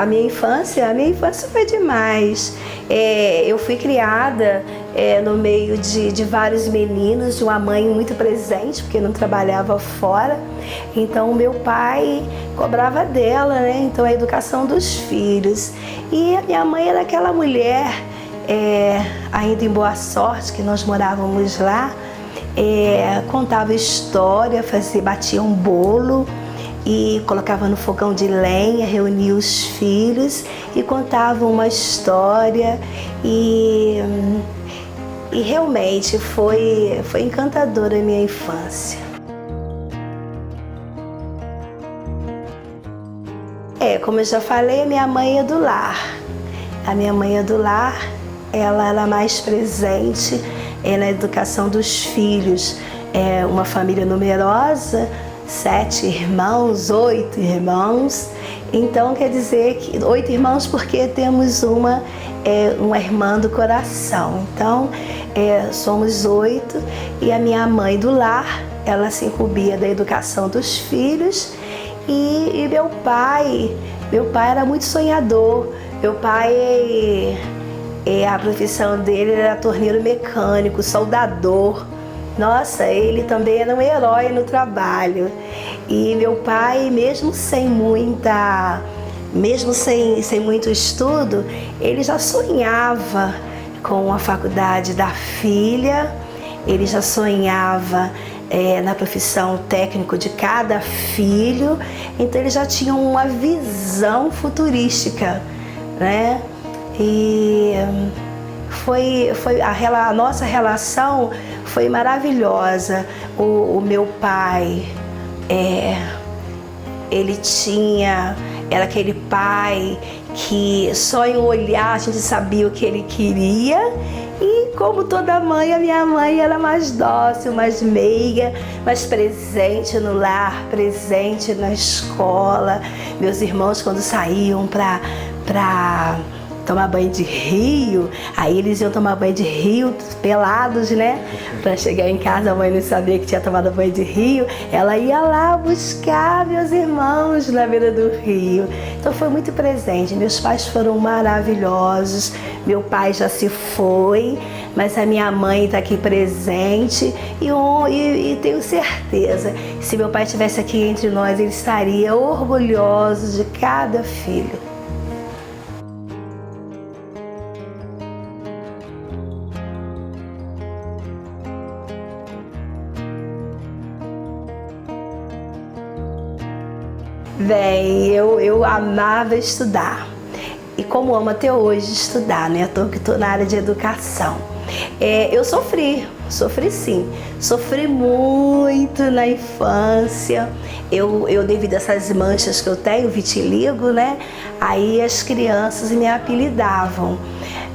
A minha infância foi demais. Eu fui criada no meio de vários meninos, de uma mãe muito presente, porque não trabalhava fora. Então, meu pai cobrava dela, né? Então, a educação dos filhos. E a minha mãe era aquela mulher, ainda em Boa Sorte, que nós morávamos lá, contava história, batia um bolo e colocava no fogão de lenha, reunia os filhos e contava uma história e realmente foi encantadora a minha infância. Como eu já falei, a minha mãe é do lar. A minha mãe é do lar, ela era mais presente na educação dos filhos. Uma família numerosa, 7 irmãos, 8 irmãos. Então quer dizer que 8 irmãos porque temos uma irmã do coração. Então somos 8 e a minha mãe do lar, ela se incumbia da educação dos filhos e meu pai era muito sonhador. Meu pai, a profissão dele era torneiro mecânico, soldador. Nossa, ele também era um herói no trabalho. E meu pai, mesmo sem muito estudo, ele já sonhava com a faculdade da filha, ele já sonhava na profissão técnico de cada filho, então ele já tinha uma visão futurística, né? E a nossa relação foi maravilhosa. O meu pai, era aquele pai que só em olhar a gente sabia o que ele queria. E como toda mãe, a minha mãe era mais dócil, mais meiga, mais presente no lar, presente na escola. Meus irmãos, quando saíam para tomar banho de rio, aí eles iam tomar banho de rio pelados, né? Para chegar em casa, a mãe não sabia que tinha tomado banho de rio, ela ia lá buscar meus irmãos na beira do rio. Então foi muito presente, meus pais foram maravilhosos, meu pai já se foi, mas a minha mãe está aqui presente e tenho certeza, se meu pai estivesse aqui entre nós, ele estaria orgulhoso de cada filho. Bem, eu amava estudar e como amo até hoje estudar, né? Eu estou na área de educação. Eu sofri sim, sofri muito na infância. Eu devido a essas manchas que eu tenho, vitiligo, né? Aí as crianças me apelidavam.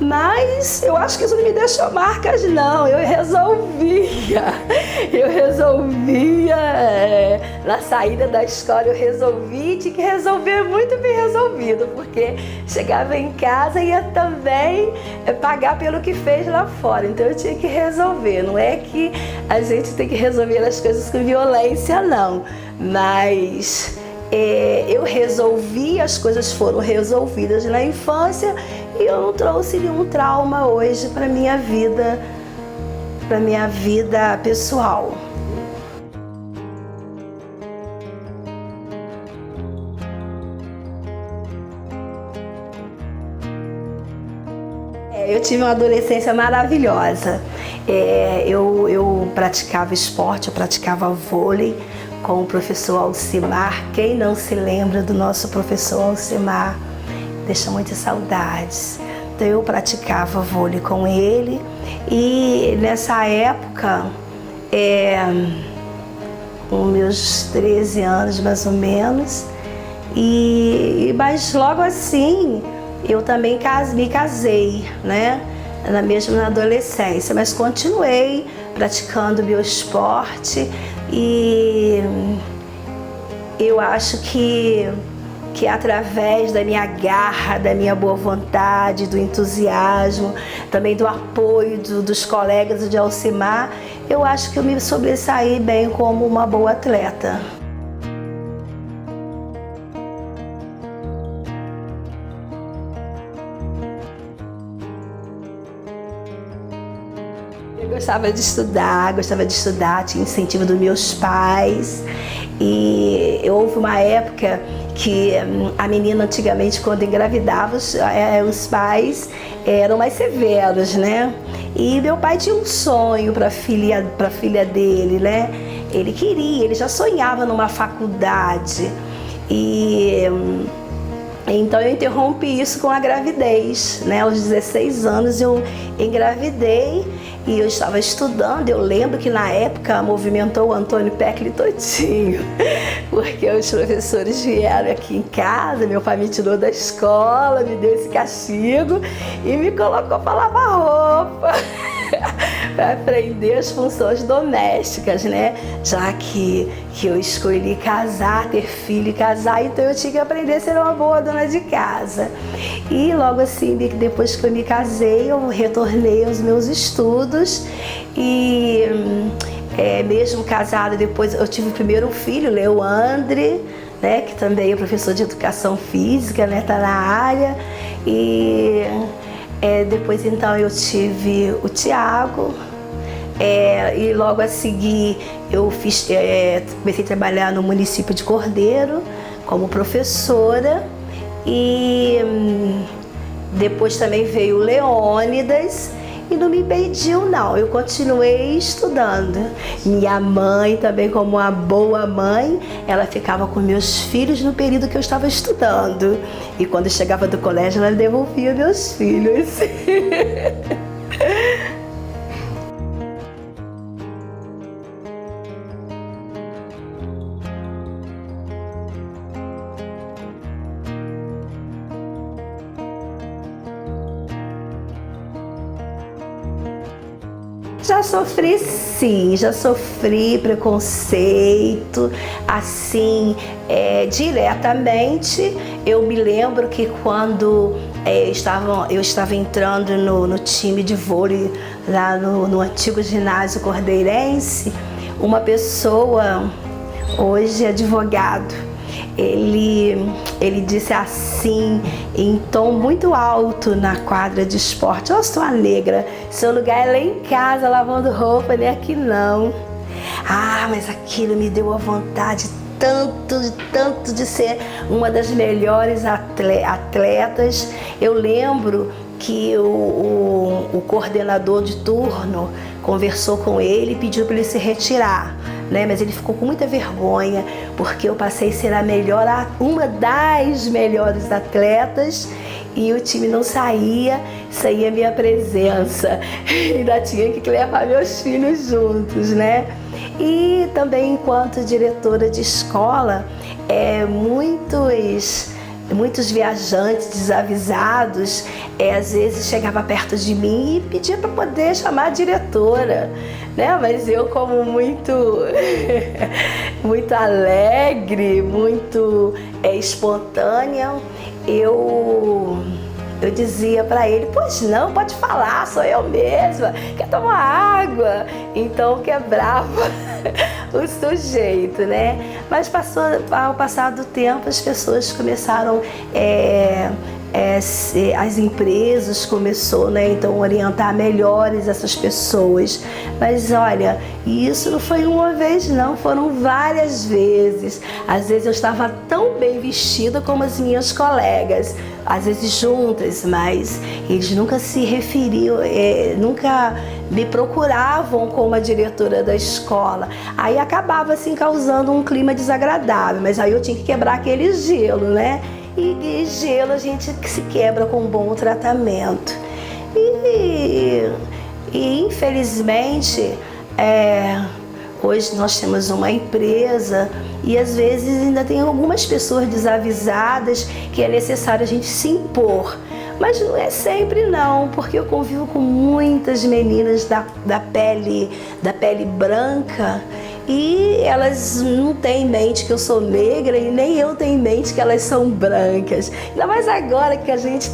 Mas eu acho que isso não me deixou marcas, não. Eu resolvia. Na saída da escola eu resolvi, tinha que resolver muito bem resolvido, porque chegava em casa e ia também pagar pelo que fez lá fora. Então eu tinha que resolver. Não é que a gente tem que resolver as coisas com violência, não. Mas eu resolvi, as coisas foram resolvidas na infância e eu não trouxe nenhum trauma hoje para minha vida pessoal. Eu tive uma adolescência maravilhosa. Eu praticava esporte, eu praticava vôlei com o professor Alcimar. Quem não se lembra do nosso professor Alcimar? Deixa muitas saudades. Então eu praticava vôlei com ele e nessa época, com meus 13 anos mais ou menos, mas logo assim eu também me casei, né? Mesmo na adolescência, mas continuei praticando meu esporte e eu acho que através da minha garra, da minha boa vontade, do entusiasmo, também do apoio dos colegas de Alcimar, eu acho que eu me sobressaí bem como uma boa atleta. gostava de estudar, tinha incentivo dos meus pais. E houve uma época que a menina antigamente, quando engravidava, os pais eram mais severos, né? E meu pai tinha um sonho para a filha dele, né? Ele já sonhava numa faculdade. Então eu interrompi isso com a gravidez, né? Aos 16 anos eu engravidei e eu estava estudando. Eu lembro que na época movimentou o Antônio Peckley todinho, porque os professores vieram aqui em casa, meu pai me tirou da escola, me deu esse castigo e me colocou para lavar roupa. Para aprender as funções domésticas, né? Já que eu escolhi casar, ter filho e casar, então eu tinha que aprender a ser uma boa dona de casa. E logo assim, depois que eu me casei, eu retornei aos meus estudos e mesmo casada, depois eu tive o primeiro filho, Leandre, né? Que também é professor de educação física, né? Tá na área. E depois então eu tive o Tiago, e logo a seguir eu comecei a trabalhar no município de Cordeiro como professora e depois também veio o Leônidas e não me impediu não, eu continuei estudando. Minha mãe também, como uma boa mãe, ela ficava com meus filhos no período que eu estava estudando e quando eu chegava do colégio ela devolvia meus filhos. Já sofri sim, já sofri preconceito, assim, diretamente. Eu me lembro que quando eu estava entrando no time de vôlei lá no antigo ginásio cordeirense, uma pessoa, hoje advogado, ele disse assim, em tom muito alto na quadra de esporte: "Ô, sua negra, seu lugar é lá em casa lavando roupa, nem aqui não." Ah, mas aquilo me deu a vontade tanto de ser uma das melhores atletas. Eu lembro que o coordenador de turno conversou com ele e pediu para ele se retirar, né? Mas ele ficou com muita vergonha porque eu passei a ser uma das melhores atletas e o time não saía a minha presença. Ainda tinha que levar meus filhos juntos, né? E também enquanto diretora de escola, muitos viajantes desavisados às vezes chegavam perto de mim e pediam para poder chamar a diretora, né? Mas eu, como muito alegre, muito espontânea, eu dizia para ele: "Pois não, pode falar, sou eu mesma, quer tomar água?" Então quebrava o sujeito, né? Mas ao passar do tempo, as pessoas começaram, as empresas começaram, né, então, orientar melhores essas pessoas. Mas olha, isso não foi uma vez não, foram várias vezes. Às vezes eu estava tão bem vestida como as minhas colegas, às vezes juntas, mas eles nunca se referiam, nunca me procuravam como a diretora da escola. Aí acabava assim causando um clima desagradável, mas aí eu tinha que quebrar aquele gelo, né? E gelo a gente se quebra com um bom tratamento. E infelizmente, hoje nós temos uma empresa e às vezes ainda tem algumas pessoas desavisadas que é necessário a gente se impor. Mas não é sempre não, porque eu convivo com muitas meninas da pele branca e elas não têm em mente que eu sou negra e nem eu tenho em mente que elas são brancas. Ainda mais agora que a gente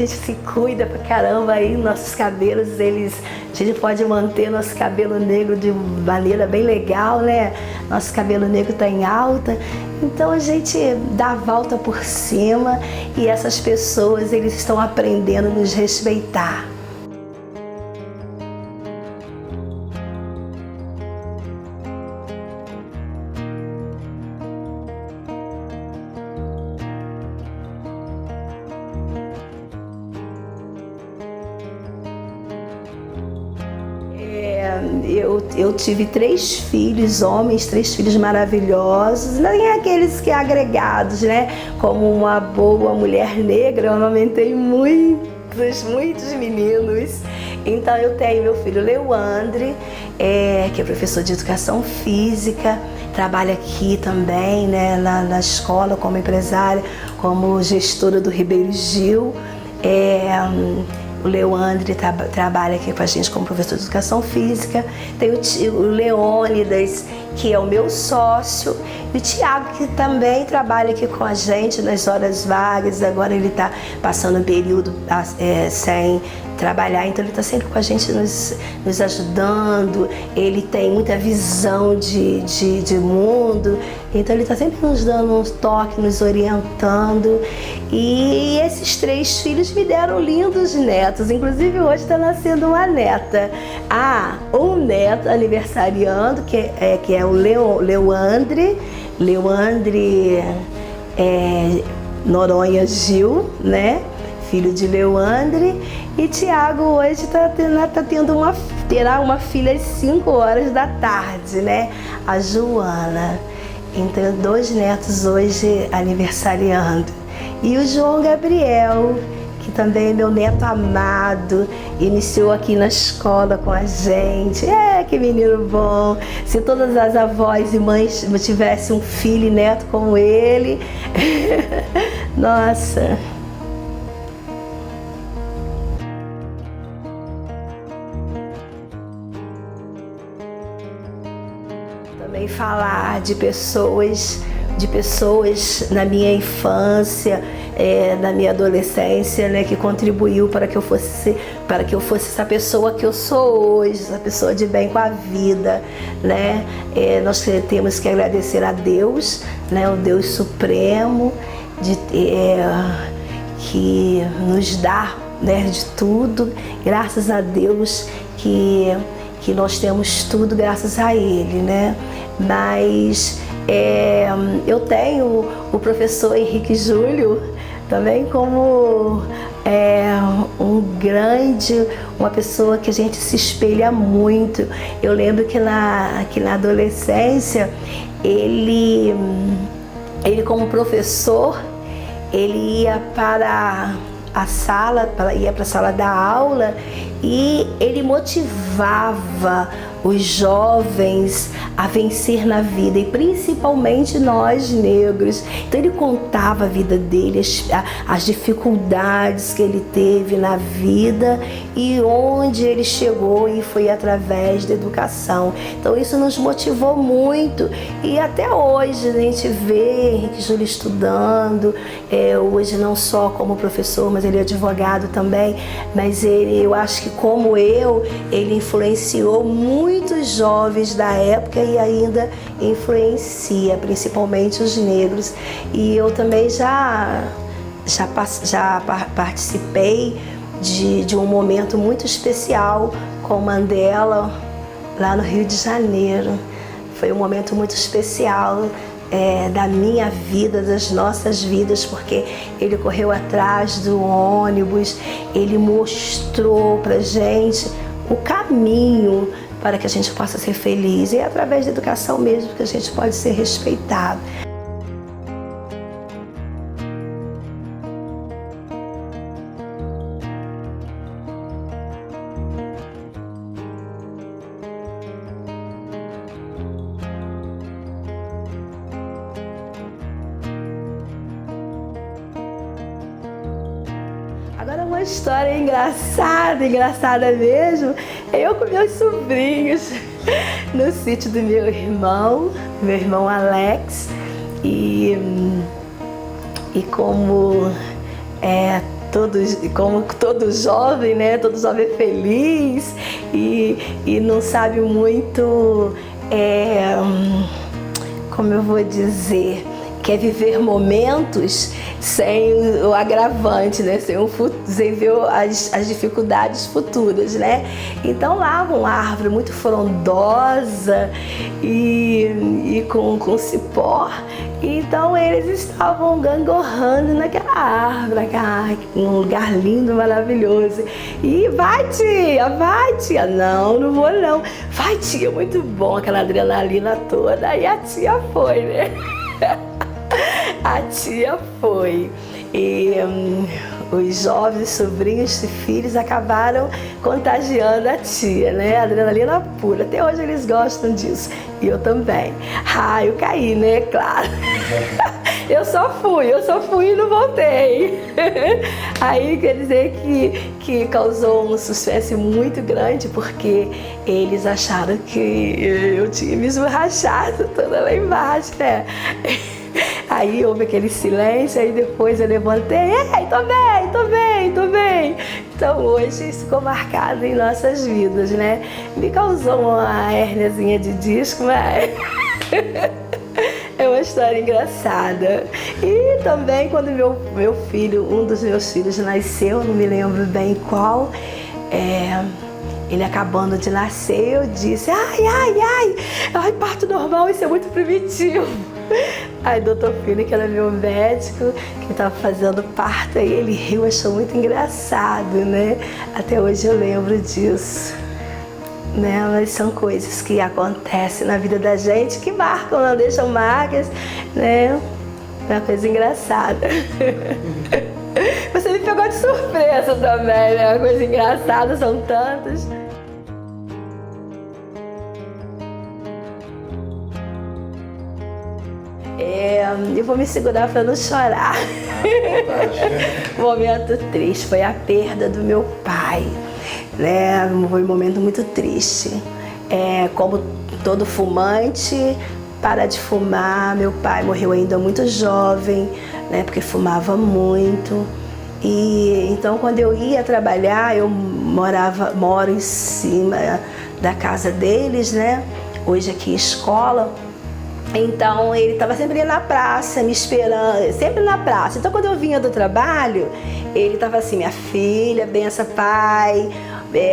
se cuida pra caramba aí, nossos cabelos, a gente pode manter nosso cabelo negro de maneira bem legal, né? Nosso cabelo negro tá em alta, então a gente dá a volta por cima e essas pessoas, eles estão aprendendo a nos respeitar. eu tive 3 filhos, homens, 3 filhos maravilhosos, nem aqueles que agregados, né? Como uma boa mulher negra, eu amamentei muitos meninos. Então eu tenho meu filho Leandre, que é professor de educação física, trabalha aqui também, né, na escola como empresária, como gestora do Ribeiro Gil. O Leandre trabalha aqui com a gente como professor de educação física. Tem o Leônidas, que é o meu sócio, e o Tiago, que também trabalha aqui com a gente nas horas vagas. Agora ele está passando um período sem trabalhar, então ele está sempre com a gente nos ajudando. Ele tem muita visão de mundo, então ele está sempre nos dando um toque, nos orientando. E esses 3 filhos me deram lindos netos, inclusive hoje está nascendo uma neta. Um neto aniversariando, que é o Leandre Noronha Gil, né? Filho de Leandre. E Tiago hoje terá uma filha às 5 horas da tarde, né? A Joana. Então, 2 netos hoje aniversariando. E o João Gabriel, que também é meu neto amado, iniciou aqui na escola com a gente. Que menino bom! Se todas as avós e mães tivessem um filho e neto como ele, nossa! Também falar de pessoas na minha infância, na minha adolescência, né, que contribuiu para que eu fosse essa pessoa que eu sou hoje, essa pessoa de bem com a vida, né? Nós temos que agradecer a Deus, né, o Deus Supremo, que nos dá, né, de tudo. Graças a Deus que nós temos tudo graças a Ele, né? Mas eu tenho o professor Henrique Júlio também como uma pessoa que a gente se espelha muito. Eu lembro que na adolescência, ele como professor, ele ia para a sala da aula e ele motivava os jovens a vencer na vida, e principalmente nós negros. Então ele contava a vida dele, as dificuldades que ele teve na vida e onde ele chegou, e foi através da educação. Então isso nos motivou muito, e até hoje a gente vê Henrique Júlio estudando, hoje não só como professor, mas ele é advogado também. Mas eu acho que, como ele influenciou muitos jovens da época e ainda influencia, principalmente os negros. E eu também já participei de um momento muito especial com Mandela lá no Rio de Janeiro. Foi um momento muito especial da minha vida, das nossas vidas, porque ele correu atrás do ônibus, ele mostrou pra gente o caminho para que a gente possa ser feliz, e é através da educação mesmo que a gente pode ser respeitado. Agora, uma história engraçada mesmo, eu com meus sobrinhos no sítio do meu irmão Alex, e como todo jovem, né? Todo jovem feliz e não sabe muito, como eu vou dizer, quer viver momentos sem o agravante, né? Sem ver as dificuldades futuras, né? Então lá uma árvore muito frondosa e com cipó, Então eles estavam gangorrando naquela árvore, um lugar lindo, maravilhoso. E vai tia, não vou não. Vai tia, muito bom, aquela adrenalina toda. Aí a tia foi, né? A tia foi. E os jovens sobrinhos e filhos acabaram contagiando a tia, né? Adrenalina pura. Até hoje eles gostam disso. E eu também. Eu caí, né? Claro. Eu só fui e não voltei. Aí quer dizer que causou um suspense muito grande, porque eles acharam que eu tinha me esborrachado toda lá embaixo, né? Aí houve aquele silêncio, aí depois eu levantei, ei, tô bem. Então hoje isso ficou marcado em nossas vidas, né? Me causou uma hérniazinha de disco, mas é uma história engraçada. E também quando meu filho, um dos meus filhos nasceu, não me lembro bem qual, ele acabando de nascer, eu disse, ai, parto normal, isso é muito primitivo. Aí o doutor Filho, que era meu médico, que estava fazendo parto, aí ele riu, achou muito engraçado, né? Até hoje eu lembro disso, né? Mas são coisas que acontecem na vida da gente, que marcam, não deixam marcas, né? É uma coisa engraçada. Você me pegou de surpresa também, né? Uma coisa engraçada, são tantas. Eu vou me segurar para não chorar. Momento triste foi a perda do meu pai, né? Foi um momento muito triste. Como todo fumante, para de fumar. Meu pai morreu ainda muito jovem, né? Porque fumava muito. E então quando eu ia trabalhar, eu moro em cima da casa deles, né? Hoje aqui escola. Então ele estava sempre ali na praça, me esperando, sempre na praça. Então quando eu vinha do trabalho, ele estava assim, minha filha, benção pai,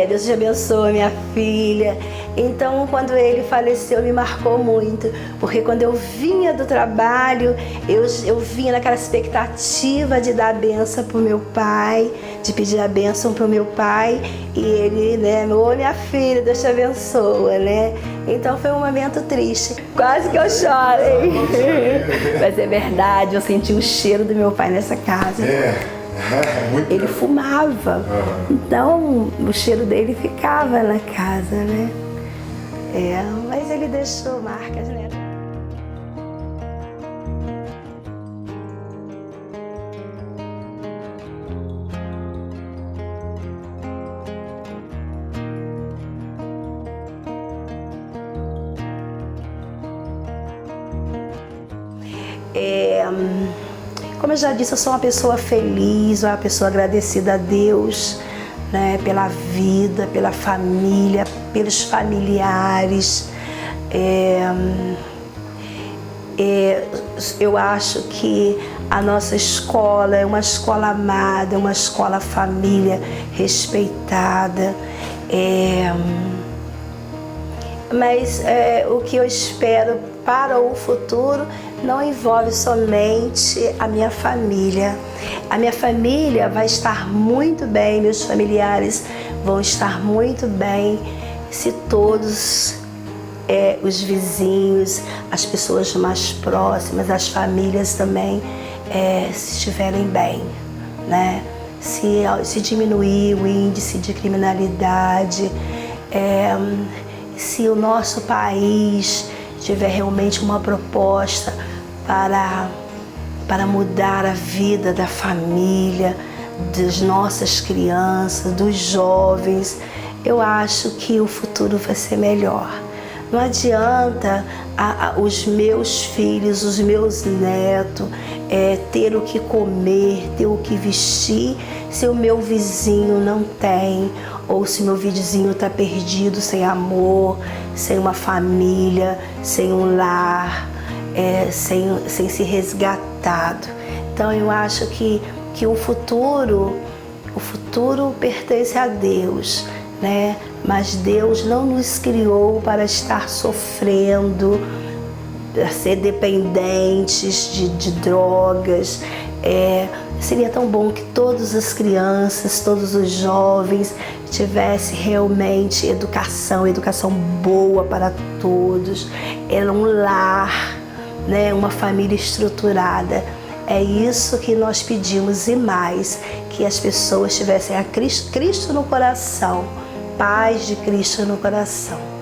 Deus te abençoe, minha filha. Então quando ele faleceu me marcou muito, porque quando eu vinha do trabalho, eu vinha naquela expectativa de dar a benção para o meu pai, de pedir a benção para o meu pai, e ele, né, ô minha filha, Deus te abençoe, né? Então foi um momento triste, quase que eu chorei. Mas é verdade, eu senti o cheiro do meu pai nessa casa. Ele fumava, então o cheiro dele ficava na casa, né? Mas ele deixou marcas, né? Como eu já disse, eu sou uma pessoa feliz, uma pessoa agradecida a Deus, né, pela vida, pela família, pelos familiares. Eu acho que a nossa escola é uma escola amada, é uma escola família respeitada. Mas o que eu espero para o futuro não envolve somente a minha família. A minha família vai estar muito bem, meus familiares vão estar muito bem se todos os vizinhos, as pessoas mais próximas, as famílias também se estiverem bem, né? Se diminuir o índice de criminalidade, se o nosso país tiver realmente uma proposta para mudar a vida da família, das nossas crianças, dos jovens, eu acho que o futuro vai ser melhor. Não adianta os meus filhos, os meus netos ter o que comer, ter o que vestir, se o meu vizinho não tem, ou se meu vizinho está perdido, sem amor, sem uma família, sem um lar, sem ser resgatado. Então eu acho que o futuro pertence a Deus, né? Mas Deus não nos criou para estar sofrendo ser dependentes de drogas. Seria tão bom que todas as crianças, todos os jovens tivessem realmente educação boa para todos. Era um lar, né? Uma família estruturada. É isso que nós pedimos e mais, que as pessoas tivessem a Cristo no coração, paz de Cristo no coração.